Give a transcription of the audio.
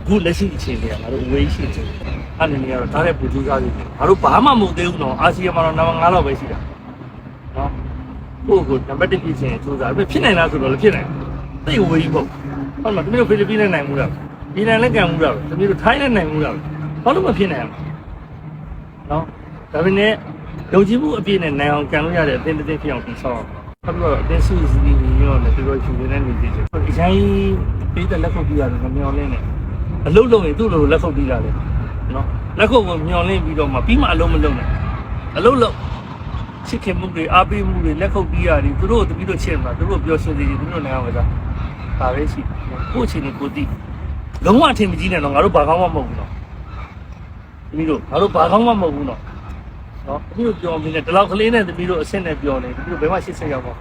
အခုလက်ရှိအခြေအနေကငါတို့အဝေးရှိတယ်အဲ့ဒီနေရာတော့ဒါတဲ့ပူကြိုးစားပြီးငါတို့ဘာမှမဟုတ်သေးဘူးနော်အာဆီယံမှာတော့နံပါတ်5လောက်ပဲရှိတာနော်ကိုနံပါတ်1ဖြစ်ချင်စူးစမ်းဖြစ်နိုင်လားဆိုတော့လည်းဖြစ်နိုင်သိဝေးပေါ့ဟုတ်မှာတမီးတို့ဖိလစ်ပိနဲ့နိုင်မှုလားဒီနိုင်လည်းကန်မှုလားတမီးတို့ထိုင်းလည်းနိုင်မှုလားဘာလို့မဖြစ်နိုင်လဲနော်ဒါပေမဲ့ယုံကြည်မှုအပြည့်နဲ့နိုင်အောင်ကန်လို့ရတဲ့အသင်းတစ်သင်းဖြစ်အောင်တည်ဆောက်အောင်ဟုတ်ပြီးတော့အသင်းစုစည်းညီညွတ်နဲ့ပြီးတော့ယူနေတဲ့နေကြတယ်အရင်ပေးတဲ့လက်ခုပ်ပြရတယ်မမျောလင်းနဲ့အလုပ်လုပ်ရင်သူ့လိုလက်ခုပ်ပြရတယ်နော်လက်ခုပ်ကိုမျောလင်းပြီးတော့မှပြီးမှအလုံးမလုံးနဲ့အလုပ်လုပ်ချစ်ခင်မှုတွေအားပေးမှုတွေလက်ခုပ်ပြရတယ်သူတို့တပီးတို့ချစ်မှာသူတို့ပြောရှင်းစီသူတို့နိုင်အောင်ပဲဒါပဲရှိကိုယ့်အချိန်ကိုသိလုံးဝအထင်မကြီးနဲ့တော့ငါတို့ဘာကောင်းမှမဟုတ်ဘူးနော်တပီးတို့ငါတို့ဘာကောင်းမှမဟုတ်ဘူးနော်တပီးတို့ပြောမင်းနဲ့ဒီလောက်ကလေးနဲ့တပီးတို့အဆင့်နဲ့ပြောနေတပီးတို့ဘယ်မှရှစ်ဆက်ရောက်တော့